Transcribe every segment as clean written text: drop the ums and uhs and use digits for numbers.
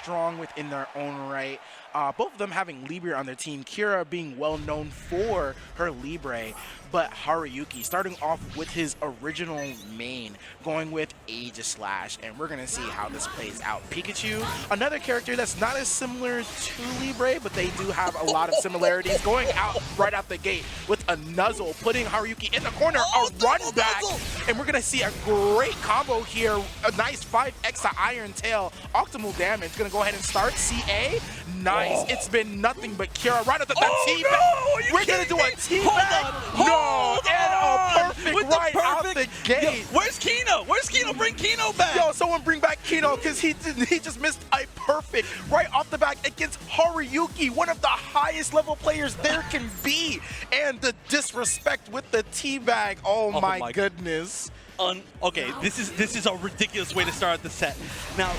strong within their own right. Both of them having Libre on their team. Kira being well known for her Libre, but Haruyuki starting off with his original main, going with Aegislash, and we're gonna see how this plays out. Pikachu, another character that's not as similar to Libre, but they do have a lot of similarities, going out right out the gate with a Nuzzle, putting Haruyuki in the corner, a run back, and we're gonna see a great combo here. A nice 5x to Iron Tail, optimal damage. Gonna go ahead and start CA. Nice. It's been nothing but Kira right at the teabag. No! We're gonna do a teabag. No, and a perfect right out the gate. Yo, where's Kino? Where's Kino? Bring Kino back. Yo, someone bring back Kino, because he just missed a perfect right off the back against Haruyuki, one of the highest level players there can be. And the disrespect with the teabag. Oh my goodness. Okay, this is a ridiculous way to start the set. Now,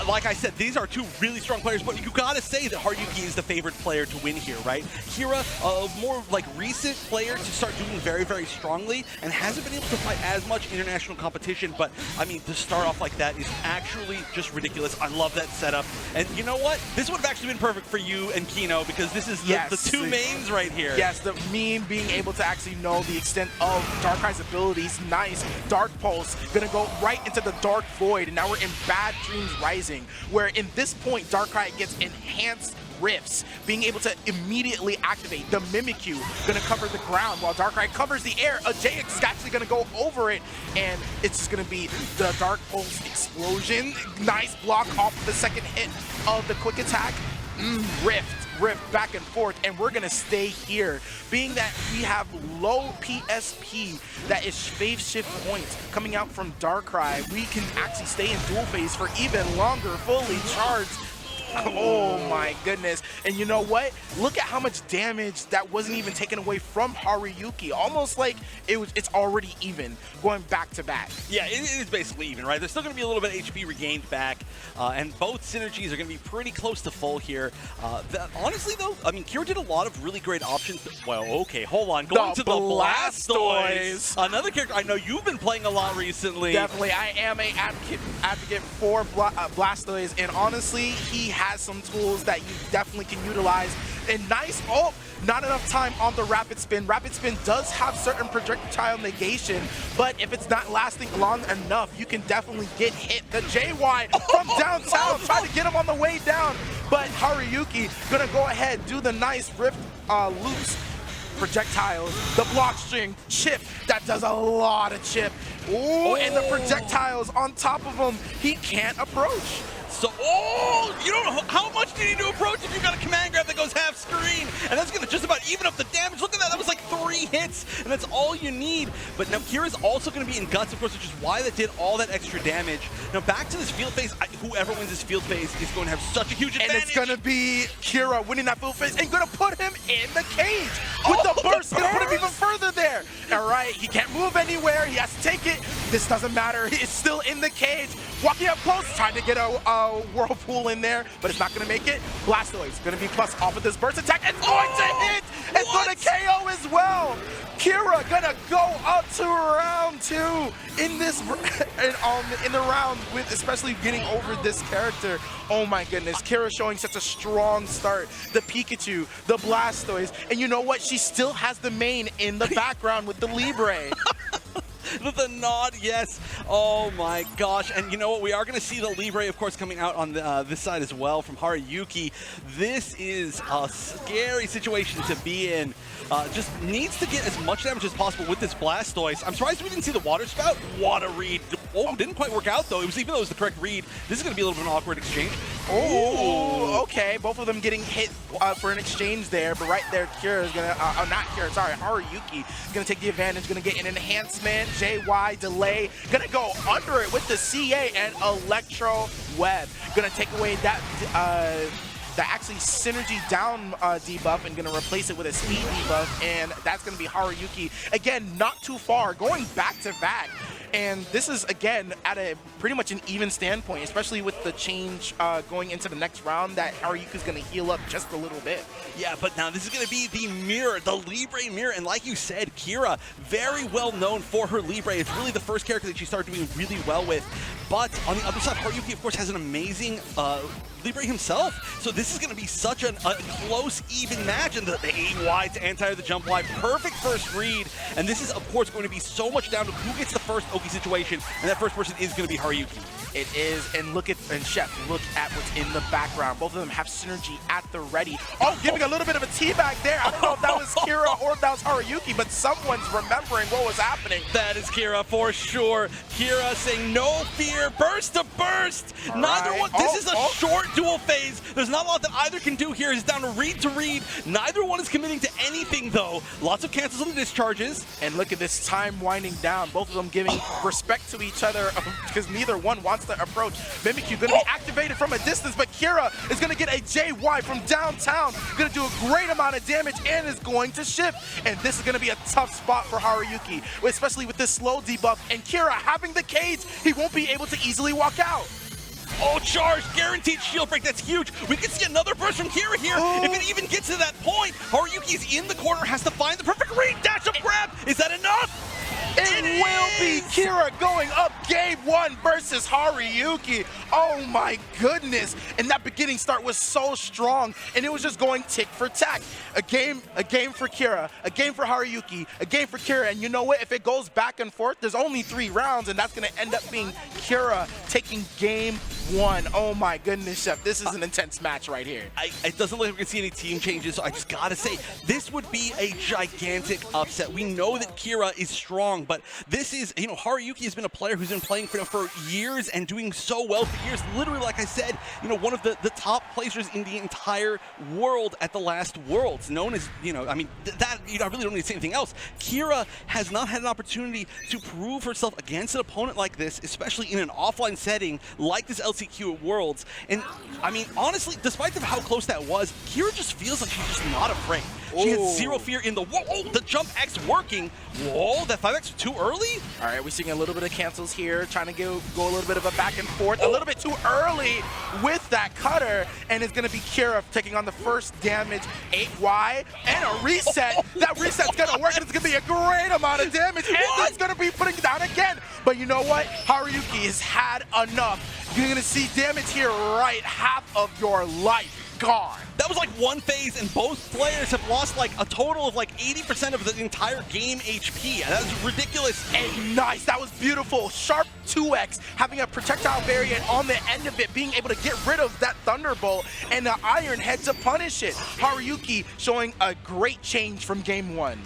like I said, these are two really strong players, but you gotta say that Haruyuki is the favorite player to win here, right? Kira, a more like recent player to start doing very, very strongly, and hasn't been able to fight as much international competition, but I mean, to start off like that is actually just ridiculous. I love that setup. And you know what? This would have actually been perfect for you and Kino, because this is the two mains right here. Yes, me being able to actually know the extent of Darkrei's abilities. Nice. Dark Pulse, gonna go right into the Dark Void, and now we're in Bad Dreams Rising, where in this point Darkrai gets enhanced Rifts, being able to immediately activate. The Mimikyu gonna cover the ground while Darkrai covers the air. A JX is actually gonna go over it, and it's just gonna be the Dark Pulse explosion. Nice block off the second hit of the quick attack. Rift back and forth, and we're gonna stay here. Being that we have low PSP, that is phase shift points coming out from Darkrai, we can actually stay in dual phase for even longer, fully charged. Oh my goodness. And you know what? Look at how much damage that wasn't even taken away from Haruyuki. Almost like it's already even, going back to back. Yeah, it is basically even, right? There's still going to be a little bit of HP regained back, and both synergies are going to be pretty close to full here. Honestly, though, I mean, Kira did a lot of really great options. Well, okay, hold on. Going to the Blastoise. Another character I know you've been playing a lot recently. Definitely. I am an advocate for Blastoise, and honestly, he has some tools that you definitely can utilize. And nice, not enough time on the Rapid Spin. Rapid Spin does have certain projectile negation, but if it's not lasting long enough, you can definitely get hit. The JY from downtown, try to get him on the way down, but Haruyuki gonna go ahead, do the nice Rift loose projectiles, the block string, chip, that does a lot of chip. Ooh, and the projectiles on top of him, he can't approach. So, you don't know how much do you need to approach if you've got a command grab that goes half screen, and that's gonna just about even up the damage. Look at that, that was like 3 hits, and that's all you need. But now Kira's also gonna be in Guts, of course, which is why that did all that extra damage. Now back to this field phase, whoever wins this field phase is going to have such a huge advantage. And it's gonna be Kira winning that field phase and gonna put him in the cage with the burst, gonna put him even further there. All right, he can't move anywhere, he has to take it. This doesn't matter, he's still in the cage. Walking up close, trying to get a Whirlpool in there, but it's not going to make it. Blastoise going to be plus off of this burst attack. It's going to hit! It's going to KO as well! Kira going to go up to round 2 in this in the round, with especially getting over this character. Oh my goodness, Kira showing such a strong start. The Pikachu, the Blastoise, and you know what? She still has the main in the background with the Libre. The nod, yes. Oh my gosh. And you know what? We are going to see the Libre, of course, coming out on this side as well from Haruyuki. This is a scary situation to be in. Just needs to get as much damage as possible with this Blastoise. I'm surprised we didn't see the Water Spout. What a read. Oh, didn't quite work out, though. Even though it was the correct read, this is going to be a little bit of an awkward exchange. Oh, okay. Both of them getting hit for an exchange there, but right there, Kira is going to, not Kira, sorry, Haruyuki is going to take the advantage, going to get an enhancement, JY, delay, going to go under it with the CA and Electro Web. Going to take away that, the actually synergy down debuff, and going to replace it with a speed debuff, and that's going to be Haruyuki. Again, not too far, going back to back. And this is, again, at a pretty much an even standpoint, especially with the change going into the next round that Haruyuki's going to heal up just a little bit. Yeah, but now this is going to be the mirror, the Libre mirror. And like you said, Kira, very well known for her Libre. It's really the first character that she started doing really well with. But on the other side, Haruyuki, of course, has an amazing Libre himself. So this is going to be such a close, even match. And the aim wide to anti the jump wide. Perfect first read. And this is, of course, going to be so much down to who gets the first Oki situation. And that first person is going to be Haruyuki. It is, and look at, and Chef, look at what's in the background. Both of them have synergy at the ready. Oh, giving a little bit of a teabag there. I don't know if that was Kira or if that was Haruyuki, but someone's remembering what was happening. That is Kira for sure. Kira saying no fear, burst to burst. Neither one, this is a short dual phase. There's not a lot that either can do here. It's down to read. Neither one is committing to anything though. Lots of cancels on the discharges. And look at this time winding down. Both of them giving respect to each other because neither one wants to approach. Mimikyu going to be activated from a distance, but Kira is going to get a JY from downtown. Going to do a great amount of damage and is going to shift. And this is going to be a tough spot for Haruyuki, especially with this slow debuff. And Kira having the cage, he won't be able to easily walk out. Oh, charge, guaranteed shield break, that's huge. We could see another burst from Kira here. If it even gets to that point, Haruyuki's in the corner, has to find the perfect read, dash up grab. Is that enough? It will be Kira going up game 1 versus Haruyuki. Oh my goodness. And that beginning start was so strong, and it was just going tick for tack. A game for Kira, a game for Haruyuki, a game for Kira. And you know what? If it goes back and forth, there's only 3 rounds, and that's going to end up being Kira taking game 1. Oh my goodness, Chef. This is an intense match right here. It doesn't look like we can see any team changes, so I just gotta say, this would be a gigantic upset. We know that Kira is strong, but this is, you know, Haruyuki has been a player who's been playing for years and doing so well for years. Literally, like I said, you know, one of the top placers in the entire world at the last Worlds, known as, you know, I mean, that, you know, I really don't need to say anything else. Kira has not had an opportunity to prove herself against an opponent like this, especially in an offline setting like this LCQ at Worlds. And, I mean, honestly, despite how close that was, Kira just feels like she's just not afraid. She has zero fear in the, whoa, the jump X working. Whoa, that 5X too early? All right, we're seeing a little bit of cancels here, trying to go a little bit of a back and forth, a little bit too early with that cutter, and it's gonna be Kira taking on the first damage, 8Y, and a reset. That reset's gonna work, and it's gonna be a great amount of damage, and it's gonna be putting it down again. But you know what? Haruyuki has had enough. You're gonna see damage here, right? Half of your life gone. That was like one phase, and both players have lost like a total of like 80% of the entire game HP. That was ridiculous. And nice, that was beautiful. Sharp 2X, having a projectile variant on the end of it, being able to get rid of that Thunderbolt, and the Iron Head to punish it. Haruyuki showing a great change from game 1.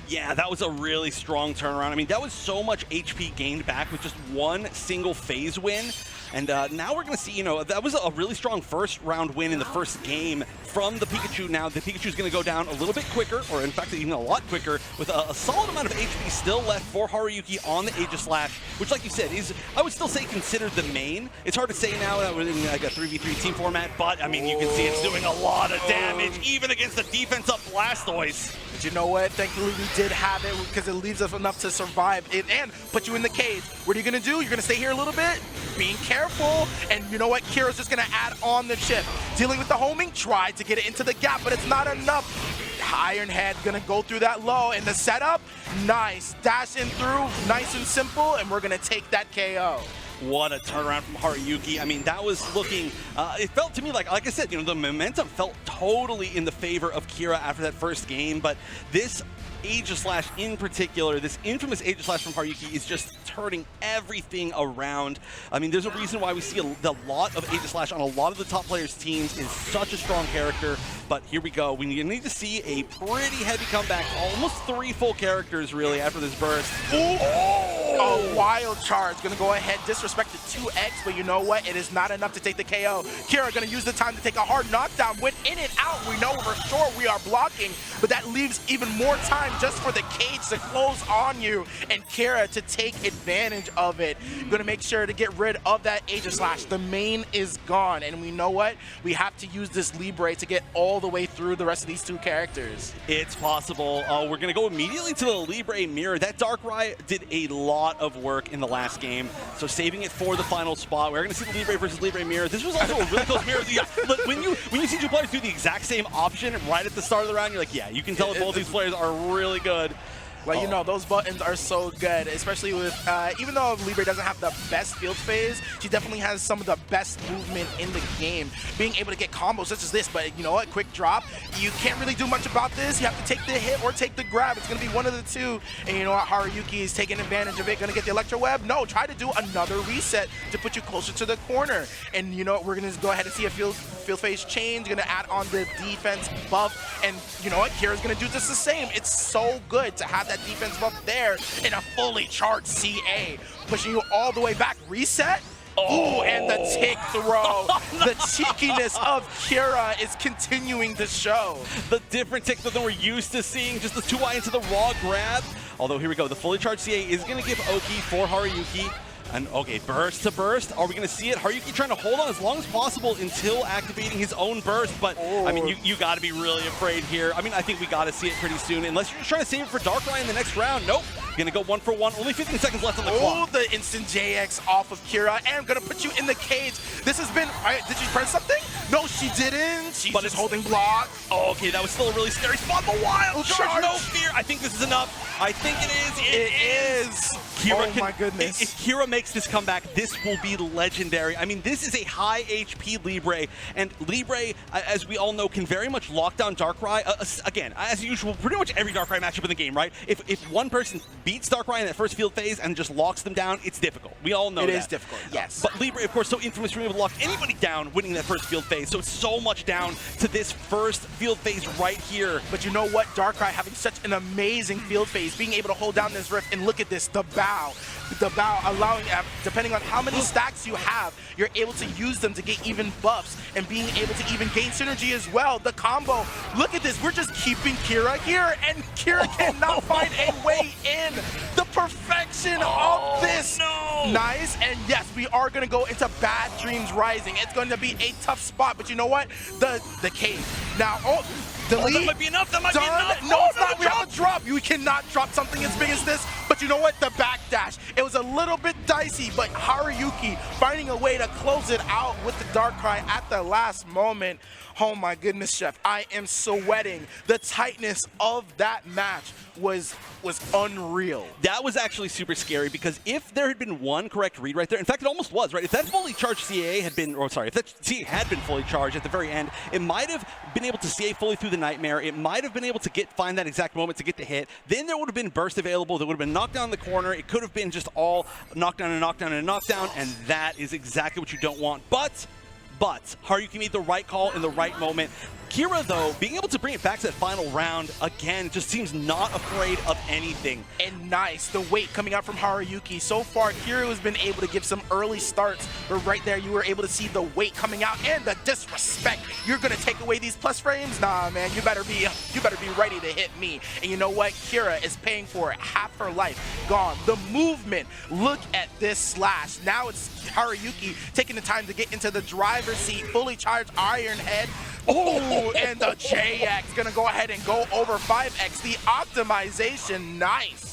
Yeah, that was a really strong turnaround. I mean, that was so much HP gained back with just one single phase win. And now we're going to see, you know, that was a really strong first round win in the first game from the Pikachu. Now the Pikachu's going to go down a little bit quicker, or in fact even a lot quicker, with a solid amount of HP still left for Haruyuki on the Aegislash, which, like you said, is, I would still say, considered the main. It's hard to say now that we're in like a 3v3 team format, but I mean, you can see it's doing a lot of damage, even against the defense up Blastoise. But you know what? Thankfully we did have it, because it leaves us enough to survive it and put you in the cage. What are you going to do? You're going to stay here a little bit, being careful, and you know what? Kira's just going to add on the chip. Dealing with the homing, tried to get it into the gap, but it's not enough. Iron Head going to go through that low, and the setup, nice. Dash in through, nice and simple, and we're going to take that KO. What a turnaround from Haruyuki. I mean, that was looking, it felt to me like I said, you know, the momentum felt totally in the favor of Kira after that first game, but this Aegislash in particular, this infamous Aegislash from Haruyuki is just turning everything around. I mean, there's a reason why we see a lot of Aegislash on a lot of the top players' teams. Is such a strong character, but here we go. We need to see a pretty heavy comeback, almost 3 full characters really after this burst. A wild charge, gonna go ahead, disrespect the 2X, but you know what? It is not enough to take the KO. Kira gonna use the time to take a hard knockdown. Went in and out, we know for sure we are blocking, but that leaves even more time just for the cage to close on you, and Kira to take advantage of it. Gonna make sure to get rid of that Aegislash. The main is gone, and we know what? We have to use this Libre to get all the way through the rest of these 2 characters. It's possible. We're gonna go immediately to the Libre mirror. That Darkrai did a lot lot of work in the last game, so saving it for the final spot. We're going to see the Libre versus Libre mirror. This was also a really close mirror. Yeah, look, when you see two players do the exact same option right at the start of the round, you're like, yeah, you can tell that both these players are really good. Like, you know, those buttons are so good, especially with, even though Libre doesn't have the best field phase, she definitely has some of the best movement in the game. Being able to get combos such as this, but you know what, quick drop, you can't really do much about this. You have to take the hit or take the grab. It's going to be one of the two. And you know what, Haruyuki is taking advantage of it. Going to get the Electro Web? No, try to do another reset to put you closer to the corner. And you know what, we're going to go ahead and see a field phase change. Going to add on the defense buff. And you know what, Kira's going to do just the same. It's so good to have that defense buff there in a fully charged CA, pushing you all the way back. Reset. Oh, and the tick throw. The cheekiness of Kira is continuing to show. The different tick than we're used to seeing, just the 2Y into the raw grab. Although, here we go. The fully charged CA is going to give Oki for Haruyuki. And okay, burst to burst. Are we going to see it? Haruyuki trying to hold on as long as possible until activating his own burst. But, I mean, you got to be really afraid here. I mean, I think we got to see it pretty soon. Unless you're just trying to save it for Darkrai in the next round. Nope. Going to go 1 for 1. Only 15 seconds left on the clock. Oh, the instant JX off of Kira. And going to put you in the cage. This has been... Did she press something? No, she didn't. She's just holding block. Oh, okay, that was still a really scary spot. The wild charge, no fear. I think this is enough. I think it is. It is. Kira my goodness. If Kira makes this comeback, this will be legendary. I mean, this is a high HP Libre, and Libre, as we all know, can very much lock down Darkrai. Again, as usual, pretty much every Darkrai matchup in the game, right? If one person beats Darkrai in that first field phase and just locks them down, it's difficult. We all know that. It is difficult, yes. But Libre, of course, so infamous for being able to lock anybody down winning that first field phase, so it's so much down to this first field phase right here. But you know what? Darkrai having such an amazing field phase, being able to hold down this rift, and look at this, the bow. The bow allowing, depending on how many stacks you have, you're able to use them to get even buffs and being able to even gain synergy as well. The combo, look at this, we're just keeping Kira here, and Kira cannot find a way in. The perfection of this. No. Nice, and yes, we are going to go into Bad Dreams Rising. It's going to be a tough spot, but you know what? The cave. Now, delete. That might be enough. That might be enough. No, it's not. We have a drop. You cannot drop something as big as this. But you know what? The backdash. It was a little bit dicey, but Haruyuki finding a way to close it out with the Darkrai at the last moment. Oh my goodness, Chef. I am sweating. The tightness of that match was unreal. That was actually super scary because if there had been one correct read right there, in fact, it almost was, right? If that fully charged CA had been, or sorry, if that CA had been fully charged at the very end, it might have been able to CA fully through the Nightmare. It might have been able to find that exact moment to get the hit. Then there would have been burst available. There would have been knockdown in the corner. It could have been just all knockdown and knockdown and knockdown, and that is exactly what you don't want. But Haruyuki made the right call in the right moment. Kira, though, being able to bring it back to that final round, again, just seems not afraid of anything. And nice, the weight coming out from Haruyuki. So far, Kira has been able to give some early starts, but right there, you were able to see the weight coming out and the disrespect. You're gonna take away these plus frames? Nah, man, you better be ready to hit me. And you know what? Kira is paying for it. Half her life gone. The movement, look at this slash. Now it's Haruyuki taking the time to get into the driver's seat, fully charged Iron Head. Oh, and the JX gonna go ahead and go over 5x. The optimization, nice.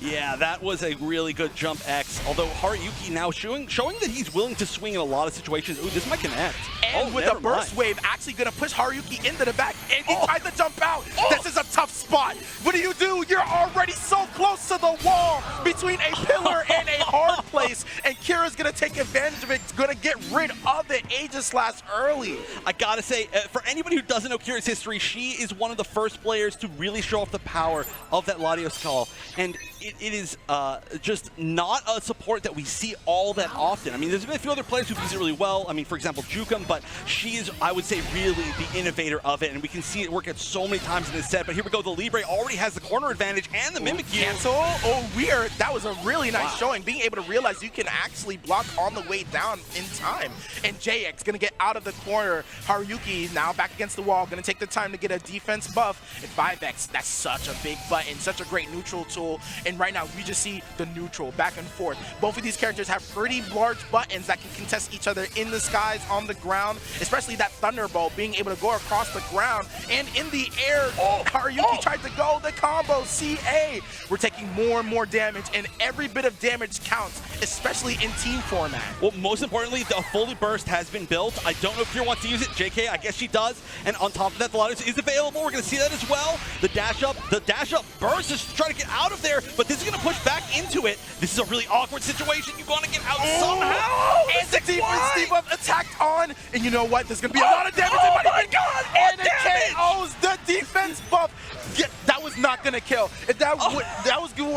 Yeah, that was a really good jump X. Although Haruyuki now showing that he's willing to swing in a lot of situations. Ooh, this might connect. And with the burst wave, actually gonna push Haruyuki into the back, and he tried to jump out. This is a tough spot. What do? You're already so close to the wall between a pillar and a hard place, and Kira's gonna take advantage of it. Gonna get rid of the Aegis Slash early. I gotta say, for anybody who doesn't know Kira's history, she is one of the first players to really show off the power of that Latios call, and it is just not a support that we see all that often. I mean, there's been a few other players who use it really well. I mean, for example, Jukum, but she is, I would say, really the innovator of it, and we can see it work at so many times in this set. But here we go, the Libre already has the corner advantage and the Mimikyu. Cancel? Oh, weird. That was a really nice showing. Being able to realize you can actually block on the way down in time. And JX gonna get out of the corner. Haruyuki now back against the wall, gonna take the time to get a defense buff. And 5x, that's such a big button, such a great neutral tool. And right now, we just see the neutral back and forth. Both of these characters have pretty large buttons that can contest each other in the skies, on the ground. down, especially that Thunderbolt being able to go across the ground and in the air. Haruyuki tried to go the combo. CA. We're taking more and more damage, and every bit of damage counts, especially in team format. Well, most importantly, the fully burst has been built. I don't know if Kira wants to use it. JK, I guess she does. And on top of that, the Lotus is available. We're going to see that as well. The dash up burst is trying to get out of there, but this is going to push back into it. This is a really awkward situation. You want to get out somehow. And the defense debuff attacked on, and you know what? There's going to be a lot of damage. Oh my God! And it KOs the defense buff. Yeah, that was not gonna kill. If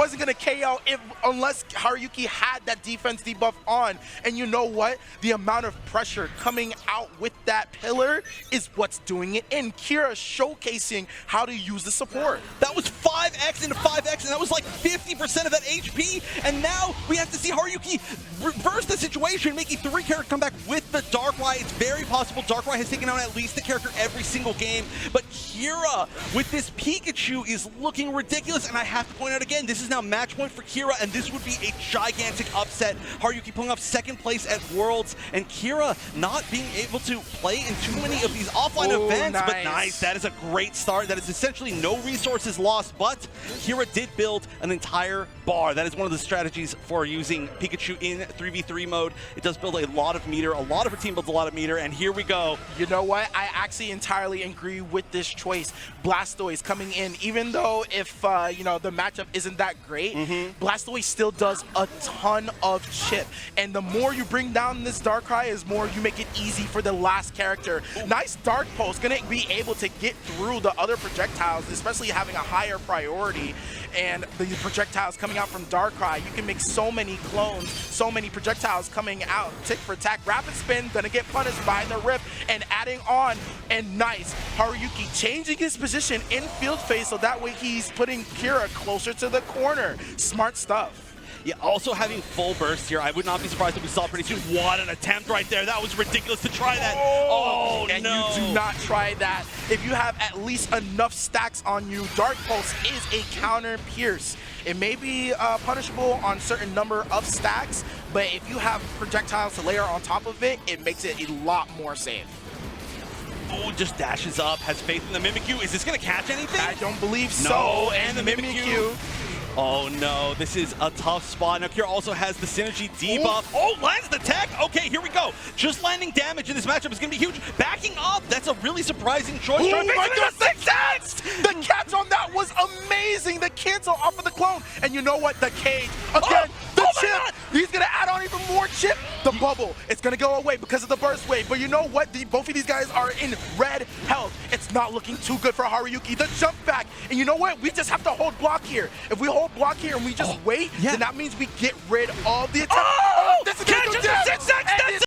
wasn't gonna KO unless Haruyuki had that defense debuff on. And you know what? The amount of pressure coming out with that pillar is what's doing it. And Kira showcasing how to use the support. That was 5x into 5x, and that was like 50% of that HP. And now we have to see Haruyuki reverse the situation, making 3 character come back with the Darkrai. It's very possible Darkrai has taken out at least a character every single game. But Kira with this Pikachu is looking ridiculous, and I have to point out again, this is now match point for Kira, and this would be a gigantic upset. Haruyuki pulling off 2nd place at Worlds, and Kira not being able to play in too many of these offline events, nice. But nice, that is a great start. That is essentially no resources lost, but Kira did build an entire bar. That is one of the strategies for using Pikachu in 3v3 mode. It does build a lot of meter, a lot of her team builds a lot of meter, and here we go. You know what? I actually entirely agree with this choice. Blastoise coming in, even though if you know, the matchup isn't that great, Blastoise still does a ton of chip, and the more you bring down this Darkrai is more you make it easy for the last character. Nice Dark Pulse, gonna be able to get through the other projectiles, especially having a higher priority, and the projectiles coming out from Darkrai. You can make so many clones, so many projectiles coming out. Tick for tack, rapid spin, gonna get punished by the Rift, and adding on, and nice. Haruyuki changing his position in field phase so that way he's putting Kira closer to the corner. Smart stuff. Yeah, also having full burst here, I would not be surprised if we saw it pretty soon. What an attempt right there. That was ridiculous to try that. Oh, and no. You do not try that. If you have at least enough stacks on you, Dark Pulse is a counter pierce. It may be punishable on certain number of stacks, but if you have projectiles to layer on top of it, it makes it a lot more safe. Oh, just dashes up, has faith in the Mimikyu. Is this going to catch anything? I don't believe so. No, and the Mimikyu. Oh no, this is a tough spot. Now Kira also has the synergy debuff. Oh, lands the tech. Okay, here we go. Just landing damage in this matchup is going to be huge. Backing up, that's a really surprising choice. Oh my God, the catch on that was amazing. The cancel off of the clone. And you know what? The cage. Again, the chip. He's going to add on even more chip. The bubble. It's going to go away because of the burst wave. But you know what? Both of these guys are in red health. It's not looking too good for Haruyuki. The jump back. And you know what? We just have to hold block here. If we hold block here and we just wait, then that means we get rid of the attack. Oh, this is going to go down.